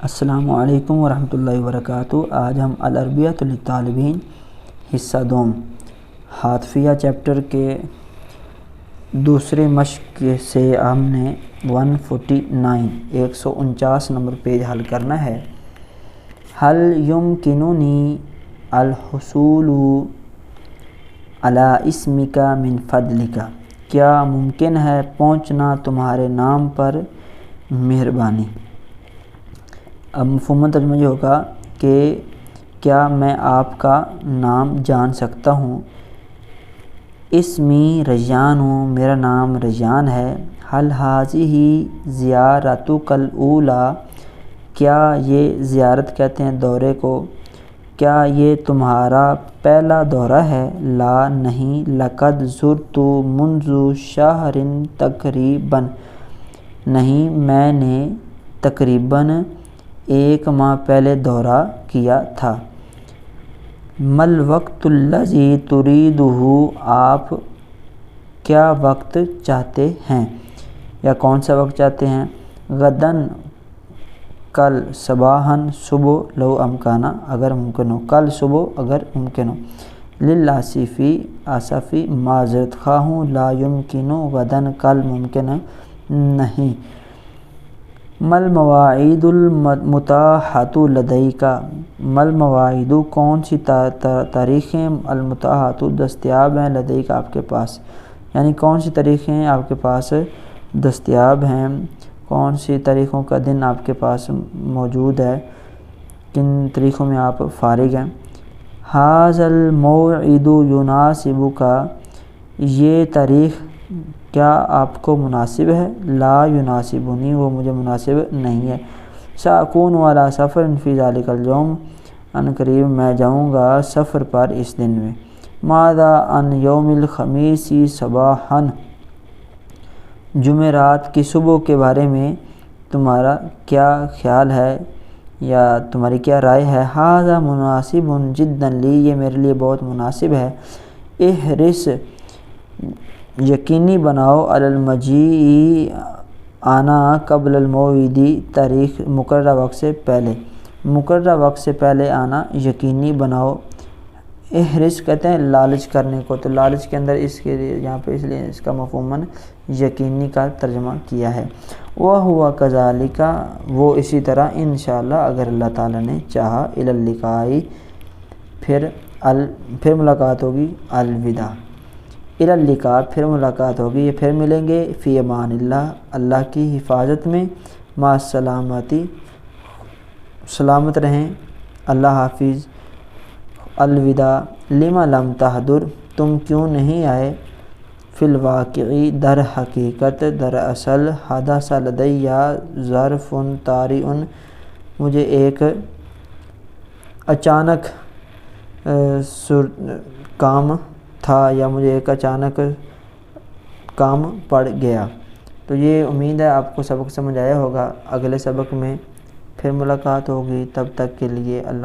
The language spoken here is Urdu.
السلام علیکم ورحمۃ اللہ وبرکاتہ۔ آج ہم العربیۃ للطالبین حصہ دوم حاتفیہ چیپٹر کے دوسرے مشق سے ہم نے 149 نمبر پیج حل کرنا ہے۔ هل يمكنني الحصول على اسمك من فضلك؟ کیا ممکن ہے پہنچنا تمہارے نام پر مہربانی؟ اب مفہوم ترجمہ یہ ہوگا کہ کیا میں آپ کا نام جان سکتا ہوں؟ اسمی ریان ہوں، میرا نام ریان ہے۔ حل هذه زیارتک الاولی؟ کیا یہ زیارت کہتے ہیں دورے کو؟ کیا یہ تمہارا پہلا دورہ ہے؟ لا نہیں، لقد زرت منذ شہر تقریباً، نہیں میں نے تقریباً 1 ماہ پہلے دورہ کیا تھا۔ ما الوقت الذی تریدہ؟ آپ کیا وقت چاہتے ہیں یا کون سا وقت چاہتے ہیں؟ غداً کل، صباحاً صبح، لو امکانہ اگر ممکن ہو، کل صبح اگر ممکن ہو۔ للاسفی آسفی معذرت خواہ ہوں، لا یمکن غداً کل ممکن نہیں۔ ما المواعید المتاحۃ لدیک؟ ما المواعید کون سی تاریخیں المتاحۃ دستیاب ہیں لدیک آپ کے پاس، یعنی کون سی تاریخیں آپ کے پاس دستیاب ہیں، کون سی تاریخوں کا دن آپ کے پاس موجود ہے، کن تاریخوں میں آپ فارغ ہیں۔ ھذا الموعد یناسبک؟ یہ تاریخ کیا آپ کو مناسب ہے؟ لا یناسبنی، وہ مجھے مناسب نہیں ہے۔ ساکون علی سفر فی ذلک الیوم؟ ان قریب میں جاؤں گا سفر پر اس دن میں۔ ماذا عن یوم الخمیس صباحا؟ جمعرات کی صبح کے بارے میں تمہارا کیا خیال ہے یا تمہاری کیا رائے ہے؟ ھذا مناسب جدا لی، یہ میرے لیے بہت مناسب ہے۔ احرص، یقینی بناؤ، علی المجیء، آنا، قبل الموعد، تاریخ مقررہ وقت سے پہلے، مقررہ وقت سے پہلے آنا یقینی بناؤ۔ احرص کہتے ہیں لالچ کرنے کو، تو لالچ کے اندر اس کے لیے یہاں پہ اس لیے اس کا مفہوماً یقینی کا ترجمہ کیا ہے۔ وَهُوَ كَذَلِكَ، وہ اسی طرح انشاءاللہ اگر اللہ تعالیٰ نے چاہا۔ إِلَى اللِّقَاءِ، پھر ملاقات ہوگی۔ الوداع، إِلَى اللِّقَاء، پھر ملاقات ہوگی، یہ پھر ملیں گے۔ فی امان اللہ، اللہ کی حفاظت میں۔ مع السلامتی، سلامت رہیں، اللہ حافظ۔ الوداع۔ لما لم تحضر، تم کیوں نہیں آئے؟ فی الواقع، در حقیقت، دراصل، حدث لدی ظرف طارئ، مجھے ایک اچانک کام تھا یا مجھے ایک اچانک کام پڑ گیا۔ تو یہ امید ہے آپ کو سبق سمجھ آیا ہوگا۔ اگلے سبق میں پھر ملاقات ہوگی، تب تک کے لیے اللہ